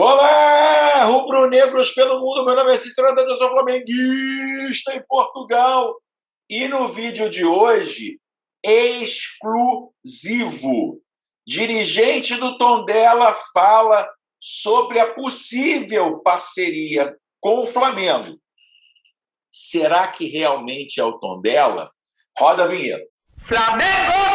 Olá, rubro-negros pelo mundo. Meu nome é Cícero Andrade, eu sou flamenguista em Portugal. E no vídeo de hoje, exclusivo. Dirigente do Tondela fala sobre a possível parceria com o Flamengo. Será que realmente é o Tondela? Roda a vinheta. Flamengo!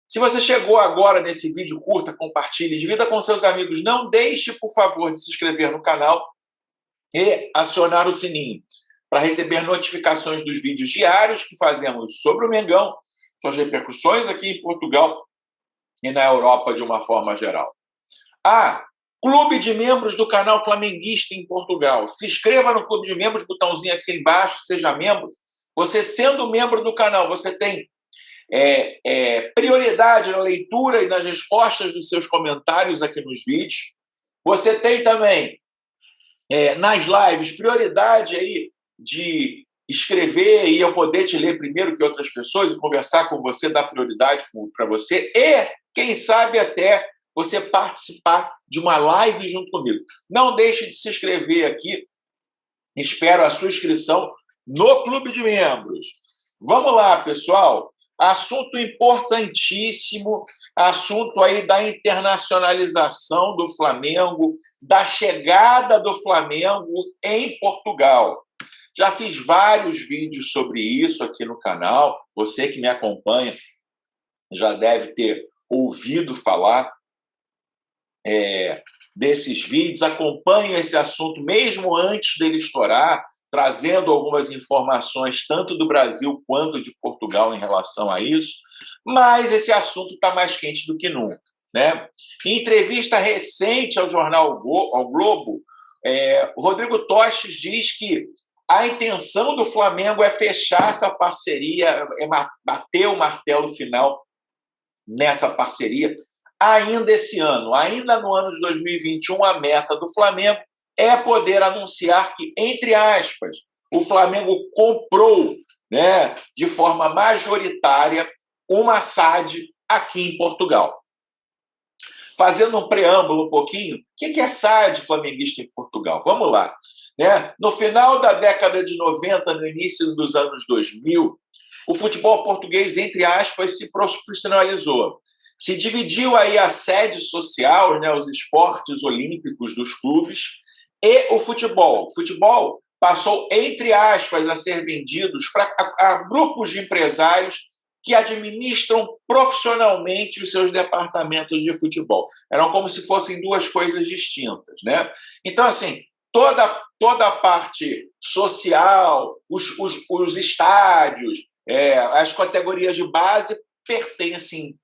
Se você chegou agora nesse vídeo, curta, compartilhe, divida com seus amigos. Não deixe, por favor, de se inscrever no canal e acionar o sininho para receber notificações dos vídeos diários que fazemos sobre o Mengão, suas repercussões aqui em Portugal e na Europa de uma forma geral. Clube de membros do canal Flamenguista em Portugal. Se inscreva no Clube de Membros, botãozinho aqui embaixo, seja membro. Você sendo membro do canal, você tem prioridade na leitura e nas respostas dos seus comentários aqui nos vídeos. Você tem também, nas lives, prioridade aí de escrever e eu poder te ler primeiro que outras pessoas e conversar com você, dar prioridade para você e, quem sabe, até você participar de uma live junto comigo. Não deixe de se inscrever aqui. Espero a sua inscrição no Clube de Membros. Vamos lá, pessoal. Assunto importantíssimo, assunto aí da internacionalização do Flamengo, da chegada do Flamengo em Portugal. Já fiz vários vídeos sobre isso aqui no canal. Você que me acompanha já deve ter ouvido falar desses vídeos. Acompanhe esse assunto mesmo antes dele estourar, trazendo algumas informações tanto do Brasil quanto de Portugal em relação a isso, mas esse assunto está mais quente do que nunca, né? Em entrevista recente ao jornal ao Globo, o Rodrigo Tostes diz que a intenção do Flamengo é fechar essa parceria, bater o martelo final nessa parceria ainda esse ano, ainda no ano de 2021, a meta do Flamengo é poder anunciar que, entre aspas, o Flamengo comprou, né, de forma majoritária uma SAD aqui em Portugal. Fazendo um preâmbulo um pouquinho, o que é SAD flamenguista em Portugal? Vamos lá. Né? No final da década de 90, no início dos anos 2000, o futebol português, entre aspas, se profissionalizou. Se dividiu aí a sede social, né, os esportes olímpicos dos clubes, e o futebol. O futebol passou, entre aspas, a ser vendidos para grupos de empresários que administram profissionalmente os seus departamentos de futebol. Eram como se fossem duas coisas distintas, né? Então, assim, toda a parte social, os estádios, as categorias de base pertencem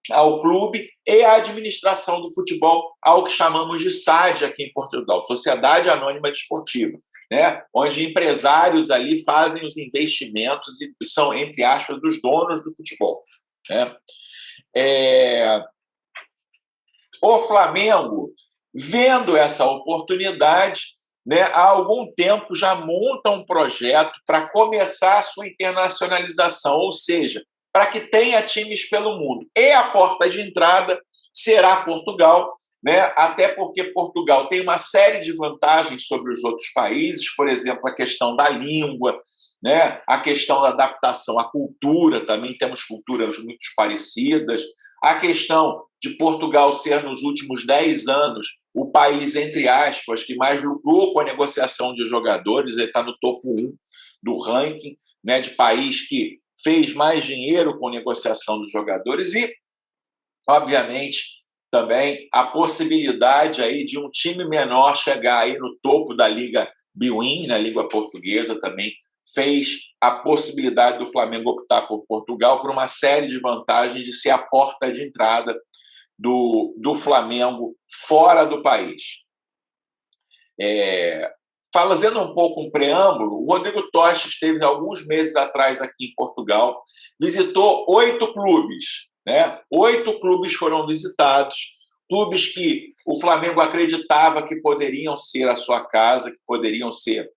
ao clube e à administração do futebol, ao que chamamos de SAD aqui em Portugal, Sociedade Anônima Desportiva, né? Onde empresários ali fazem os investimentos e são, entre aspas, os donos do futebol, né? O Flamengo, vendo essa oportunidade, né, há algum tempo já monta um projeto para começar a sua internacionalização, ou seja, para que tenha times pelo mundo. E a porta de entrada será Portugal, né? Até porque Portugal tem uma série de vantagens sobre os outros países, por exemplo, a questão da língua, né? A questão da adaptação à cultura, também temos culturas muito parecidas, a questão de Portugal ser, nos últimos 10 anos, o país, entre aspas, que mais lucrou com a negociação de jogadores, ele está no topo 1 do ranking, né, de país que fez mais dinheiro com negociação dos jogadores e, obviamente, também a possibilidade aí de um time menor chegar aí no topo da Liga Bwin, na língua portuguesa, também fez a possibilidade do Flamengo optar por Portugal por uma série de vantagens de ser a porta de entrada do Flamengo fora do país. Fazendo um pouco um preâmbulo, o Rodrigo Tostes esteve alguns meses atrás aqui em Portugal, visitou 8 clubes, né? 8 clubes foram visitados, clubes que o Flamengo acreditava que poderiam ser a sua casa, que poderiam ser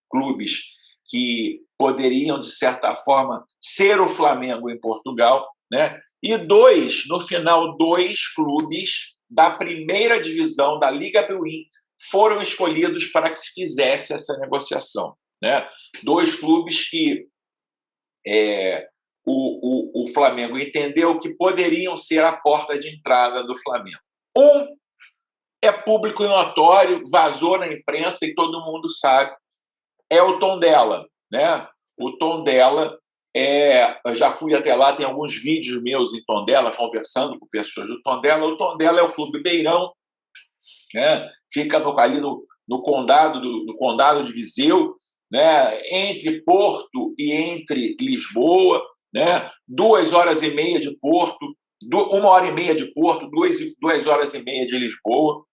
clubes que poderiam, de certa forma, ser o Flamengo em Portugal, né? E no final, 2 clubes da primeira divisão da Liga Bwin foram escolhidos para que se fizesse essa negociação, né? 2 clubes que o Flamengo entendeu que poderiam ser a porta de entrada do Flamengo. É público e notório, vazou na imprensa e todo mundo sabe, é o Tondela, né? O Tondela eu já fui até lá, tem alguns vídeos meus em Tondela, conversando com pessoas do Tondela. O Tondela é o clube beirão, né? Fica ali no condado de Viseu, né? Entre Porto e entre Lisboa, né? 2 horas e meia de Porto, 1 hora e meia de Porto, 2 horas e meia de Lisboa,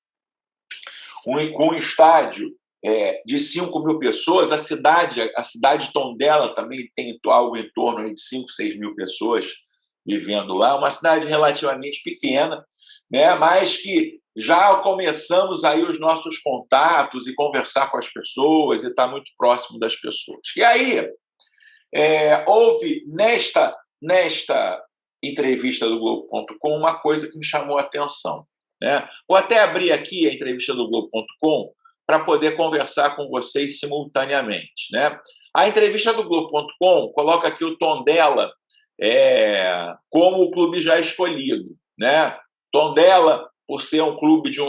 com um estádio de 5 mil pessoas. A cidade de Tondela também tem algo em torno de 5, 6 mil pessoas vivendo lá, uma cidade relativamente pequena, né? Mas que já começamos aí os nossos contatos e conversar com as pessoas e estar muito próximo das pessoas. E aí, houve nesta entrevista do Globo.com uma coisa que me chamou a atenção, né? Vou até abrir aqui a entrevista do Globo.com para poder conversar com vocês simultaneamente, né? A entrevista do Globo.com coloca aqui o Tondela como o clube já escolhido, né? Tondela, por ser um clube de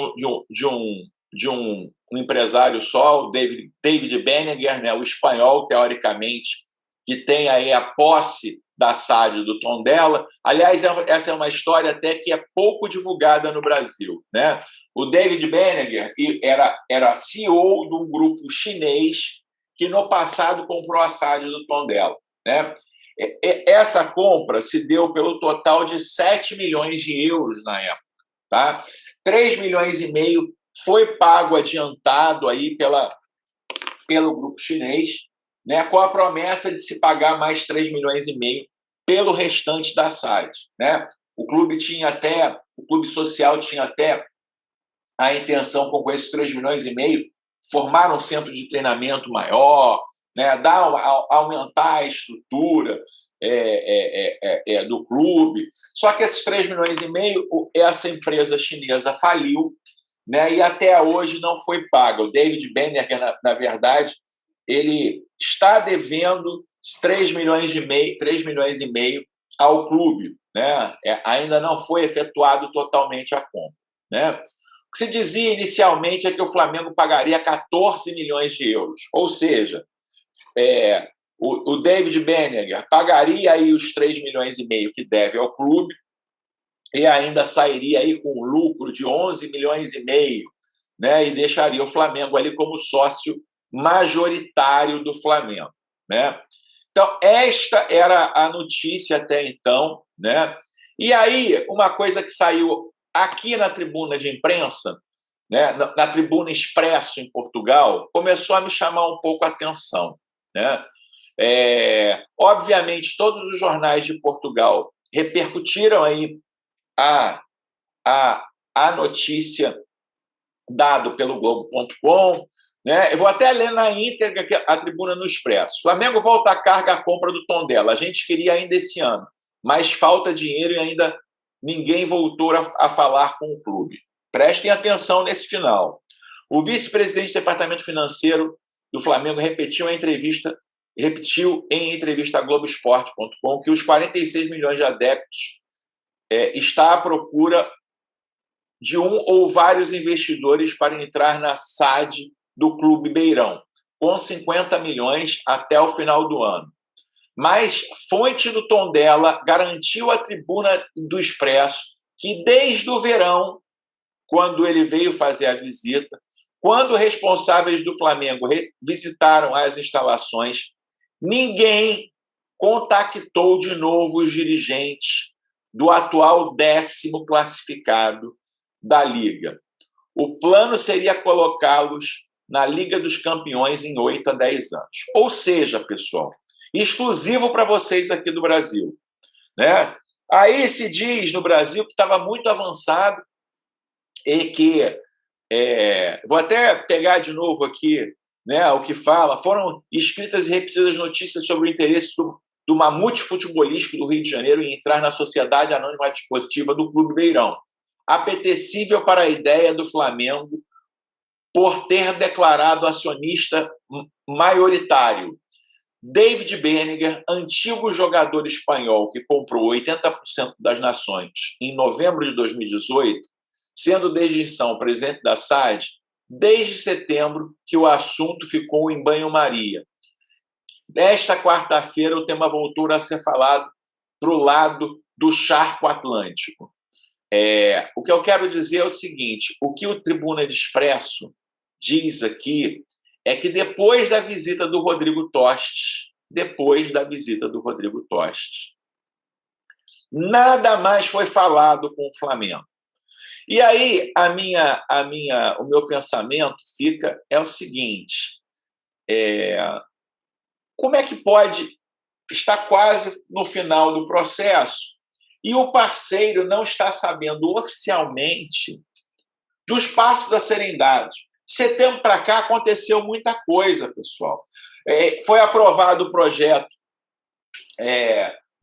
um empresário só, o David Benninger, né? O espanhol, teoricamente, que tem aí a posse da SAD do Tondela. Aliás, essa é uma história até que é pouco divulgada no Brasil, né? O David Benninger era CEO de um grupo chinês que no passado comprou a SAD do Tondela, né? Essa compra se deu pelo total de 7 milhões de euros na época, tá? 3,5 milhões foi pago adiantado aí pelo grupo chinês, né, com a promessa de se pagar mais 3,5 milhões pelo restante da SAD, né? O clube social tinha até a intenção, com esses 3,5 milhões, formar um centro de treinamento maior, né, aumentar a estrutura do clube. Só que esses 3,5 milhões, essa empresa chinesa faliu, né, e até hoje não foi paga. O David Benninger, na verdade, ele está devendo 3,5 milhões ao clube, né? Ainda não foi efetuado totalmente a compra, né? O que se dizia inicialmente é que o Flamengo pagaria 14 milhões de euros, ou seja, o David Benninger pagaria aí os 3,5 milhões que deve ao clube e ainda sairia aí com um lucro de 11,5 milhões, né? E deixaria o Flamengo ali como sócio majoritário do Flamengo, né? Então, esta era a notícia até então, né? E aí, uma coisa que saiu aqui na tribuna de imprensa, né, na tribuna Expresso em Portugal, começou a me chamar um pouco a atenção, né? Obviamente, todos os jornais de Portugal repercutiram aí a notícia dada pelo Globo.com, né? Eu vou até ler na íntegra a tribuna no Expresso. Flamengo volta a carga à compra do Tondela. A gente queria ainda esse ano, mas falta dinheiro e ainda ninguém voltou a falar com o clube. Prestem atenção nesse final. O vice-presidente do departamento financeiro do Flamengo repetiu em entrevista à Globoesporte.com que os 46 milhões de adeptos está à procura de um ou vários investidores para entrar na SAD do Clube Beirão, com 50 milhões até o final do ano. Mas fonte do Tondela garantiu à tribuna do Expresso que desde o verão, quando ele veio fazer a visita, quando responsáveis do Flamengo visitaram as instalações, ninguém contactou de novo os dirigentes do atual 10º classificado da Liga. O plano seria colocá-los na Liga dos Campeões em 8 a 10 anos. Ou seja, pessoal, exclusivo para vocês aqui do Brasil, né? Aí se diz no Brasil que estava muito avançado e que vou até pegar de novo aqui, né, o que fala. Foram escritas e repetidas notícias sobre o interesse do Mamute Futebolístico do Rio de Janeiro e entrar na Sociedade Anônima Desportiva do Clube Beirão, apetecível para a ideia do Flamengo por ter declarado acionista maioritário. David Berninger, antigo jogador espanhol que comprou 80% das Nações em novembro de 2018, sendo desde então presidente da SAD, desde setembro que o assunto ficou em banho-maria. Nesta quarta-feira, o tema voltou a ser falado para o lado do charco atlântico. O que eu quero dizer é o seguinte: o que o Tribuna de Expresso diz aqui é que depois da visita do Rodrigo Tostes, nada mais foi falado com o Flamengo. E aí o meu pensamento é o seguinte: como é que pode estar quase no final do processo e o parceiro não está sabendo oficialmente dos passos a serem dados? Setembro para cá aconteceu muita coisa, pessoal. Foi aprovado o projeto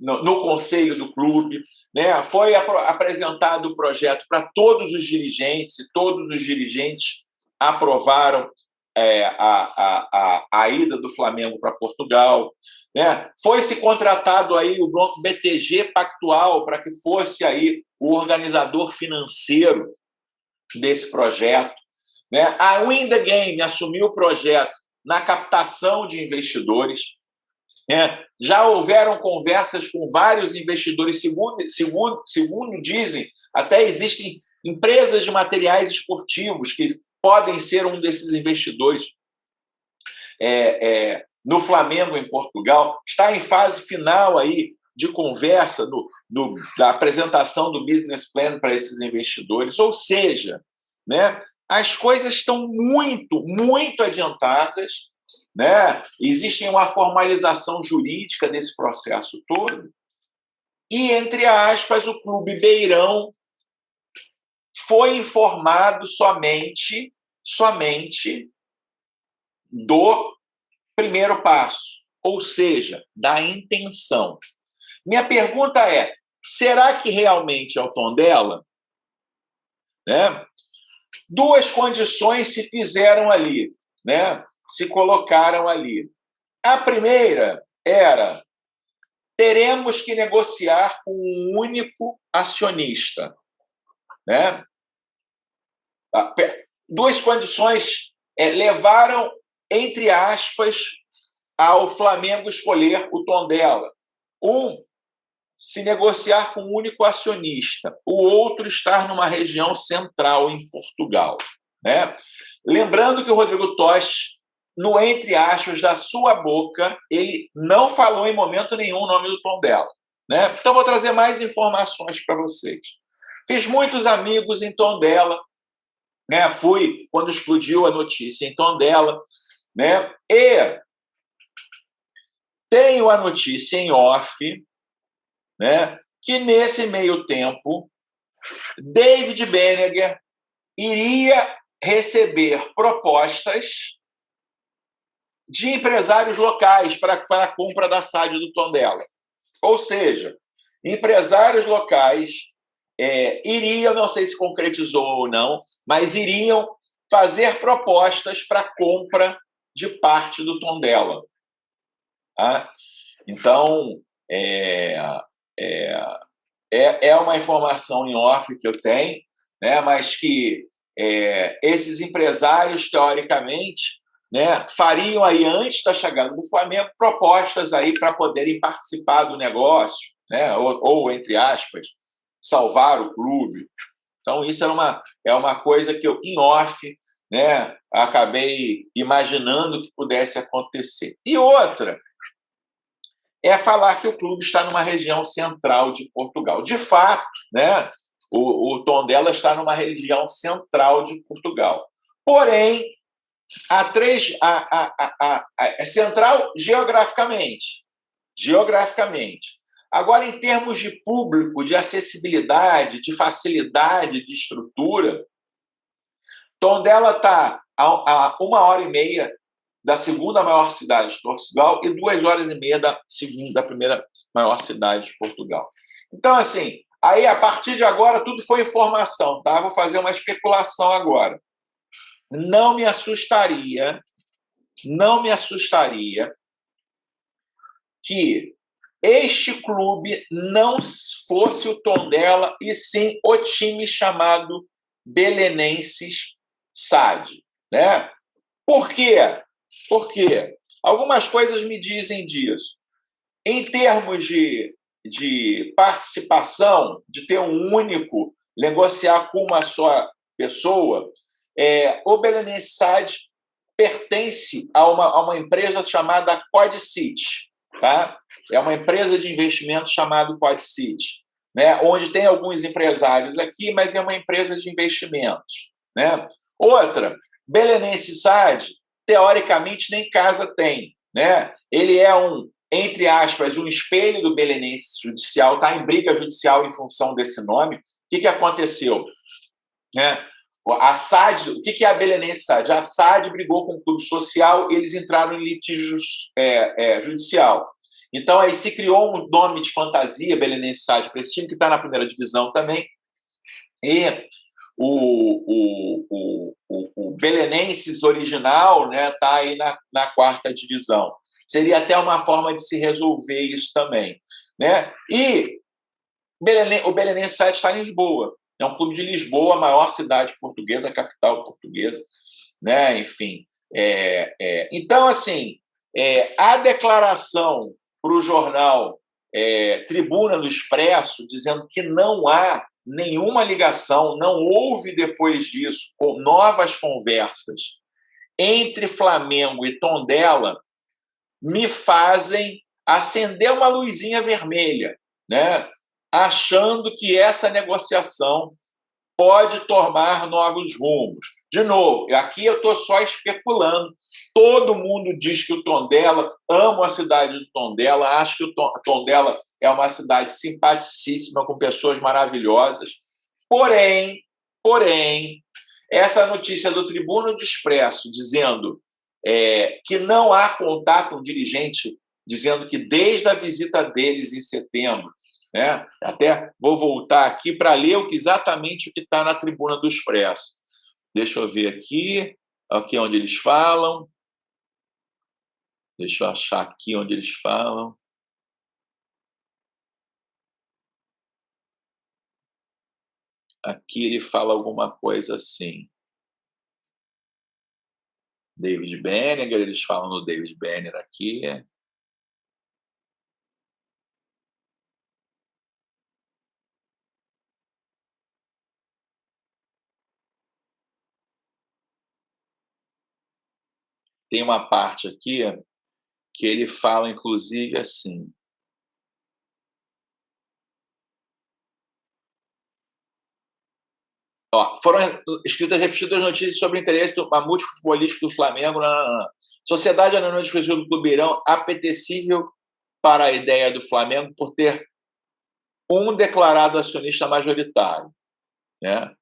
no conselho do clube, né? Foi apresentado o projeto para todos os dirigentes e todos os dirigentes aprovaram a ida do Flamengo para Portugal, né? Foi-se contratado aí o Banco BTG Pactual para que fosse aí o organizador financeiro desse projeto, né? A Win the Game assumiu o projeto na captação de investidores. Já houveram conversas com vários investidores, segundo dizem, até existem empresas de materiais esportivos que podem ser um desses investidores no Flamengo em Portugal. Está em fase final aí de conversa da apresentação do business plan para esses investidores. Ou seja, né, as coisas estão muito, muito adiantadas, né? Existe uma formalização jurídica desse processo todo e, entre aspas, o Clube Beirão foi informado somente do primeiro passo, ou seja, da intenção. Minha pergunta é: será que realmente é o Tondela? Né? Duas condições se fizeram ali, né? Se colocaram ali. A primeira era: teremos que negociar com um único acionista, né? Duas condições levaram, entre aspas, ao Flamengo escolher o Tondela. Se negociar com um único acionista. O outro, estar numa região central em Portugal, né? Lembrando que o Rodrigo Tostes, no entre aspas da sua boca, ele não falou em momento nenhum o nome do Tondela, né? Então, vou trazer mais informações para vocês. Fiz muitos amigos em Tondela, né? Fui quando explodiu a notícia em Tondela, né? E tenho a notícia em off, né? Que nesse meio tempo, David Berninger iria receber propostas de empresários locais para a compra da SAD do Tondela. Ou seja, empresários locais iriam, não sei se concretizou ou não, mas iriam fazer propostas para a compra de parte do Tondela. Tá? Então, é uma informação em off que eu tenho, né, mas que esses empresários, teoricamente, né, fariam aí, antes da chegada do Flamengo, propostas aí para poderem participar do negócio, né, ou, entre aspas, salvar o clube. Então, isso é uma coisa que eu, em off, né, acabei imaginando que pudesse acontecer. E outra é falar que o clube está numa região central de Portugal. De fato, né, o Tondela está numa região central de Portugal. Porém, é central geograficamente. Agora, em termos de público, de acessibilidade, de facilidade, de estrutura, Tondela está a 1h30 da segunda maior cidade de Portugal e 2 horas e meia da primeira maior cidade de Portugal. Então, assim, aí a partir de agora tudo foi informação, tá? Vou fazer uma especulação agora. Não me assustaria que este clube não fosse o Tondela e sim o time chamado Belenenses SAD, né? Por quê? Porque algumas coisas me dizem disso. Em termos de participação, de ter um único, negociar com uma só pessoa, o Belenenses SAD pertence a uma empresa chamada Codicity, tá? É uma empresa de investimento chamada Codicity, né? Onde tem alguns empresários aqui, mas é uma empresa de investimentos, né? Outra, Belenenses SAD, teoricamente nem casa tem, né? Ele é entre aspas, um espelho do Belenenses Judicial, está em briga judicial em função desse nome. O que aconteceu? Né? A SAD, o que é a Belenenses SAD? A SAD brigou com o Clube Social e eles entraram em litígio judicial. Então, aí se criou um nome de fantasia, Belenenses SAD, para esse time que está na primeira divisão também. E o Belenenses original está aí na quarta divisão. Seria até uma forma de se resolver isso também, né? E o Belenenses SAD está em Lisboa. É um clube de Lisboa, a maior cidade portuguesa, a capital portuguesa, né? Enfim. Então, assim, a declaração para o jornal Tribuna do Expresso, dizendo que não há nenhuma ligação, não houve depois disso novas conversas entre Flamengo e Tondela, me fazem acender uma luzinha vermelha, né? Achando que essa negociação pode tomar novos rumos. De novo, aqui eu estou só especulando. Todo mundo diz que o Tondela, amo a cidade do Tondela, acho que o Tondela é uma cidade simpaticíssima, com pessoas maravilhosas. Porém, essa notícia do Tribuna do Expresso, dizendo que não há contato com o dirigente, dizendo que desde a visita deles em setembro, né? Até vou voltar aqui para ler exatamente o que está na Tribuna do Expresso. Deixa eu ver aqui onde eles falam. Deixa eu achar aqui onde eles falam. Aqui ele fala alguma coisa assim. David Benninger, eles falam no David Benninger aqui. Tem uma parte aqui que ele fala, inclusive, assim. Foram escritas repetidas notícias sobre o interesse do mamute futebolístico do Flamengo na Sociedade Anônima de Exclusivo do Clube Irão, apetecível para a ideia do Flamengo por ter um declarado acionista majoritário, né?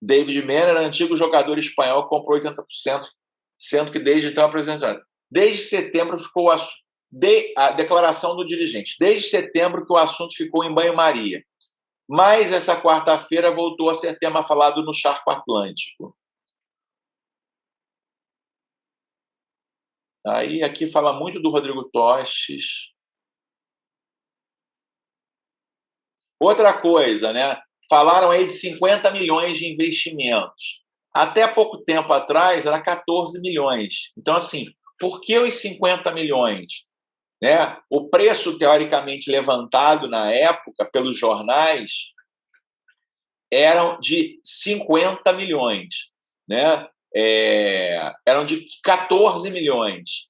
David Menner, antigo jogador espanhol, comprou 80%, sendo que desde então apresentado. Desde setembro ficou a declaração do dirigente. Desde setembro que o assunto ficou em banho-maria. Mas essa quarta-feira voltou a ser tema falado no Charco Atlântico. Aí aqui fala muito do Rodrigo Tostes. Outra coisa, né? Falaram aí de 50 milhões de investimentos. Até pouco tempo atrás era 14 milhões. Então, assim, por que os 50 milhões? Né? O preço, teoricamente, levantado na época pelos jornais eram de 50 milhões. Né? Eram de 14 milhões.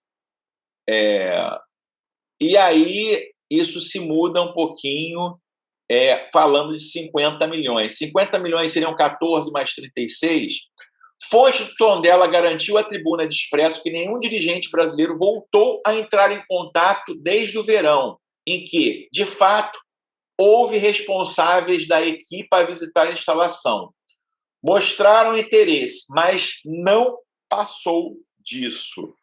E aí isso se muda um pouquinho, falando de 50 milhões. 50 milhões seriam 14 mais 36. Fonte do Tondela garantiu à Tribuna de Expresso que nenhum dirigente brasileiro voltou a entrar em contato desde o verão, em que, de fato, houve responsáveis da equipe a visitar a instalação. Mostraram interesse, mas não passou disso.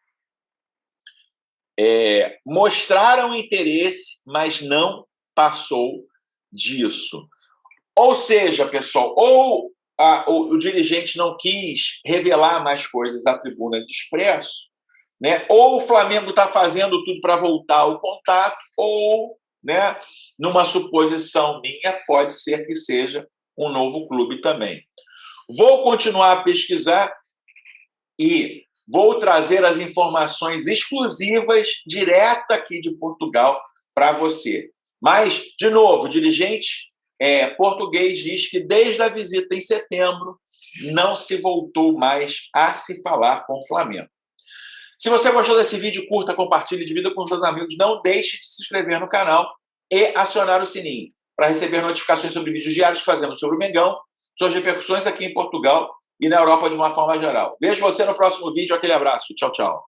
Mostraram interesse, mas não passou disso. Ou seja, pessoal, ou o dirigente não quis revelar mais coisas à tribuna de Expresso, né? Ou o Flamengo está fazendo tudo para voltar ao contato, ou, né, numa suposição minha, pode ser que seja um novo clube também. Vou continuar a pesquisar e vou trazer as informações exclusivas, direto aqui de Portugal, para você. Mas, de novo, o dirigente português diz que desde a visita em setembro não se voltou mais a se falar com o Flamengo. Se você gostou desse vídeo, curta, compartilhe, divida com seus amigos. Não deixe de se inscrever no canal e acionar o sininho para receber notificações sobre vídeos diários que fazemos sobre o Mengão, suas repercussões aqui em Portugal e na Europa de uma forma geral. Vejo você no próximo vídeo. Aquele abraço. Tchau, tchau.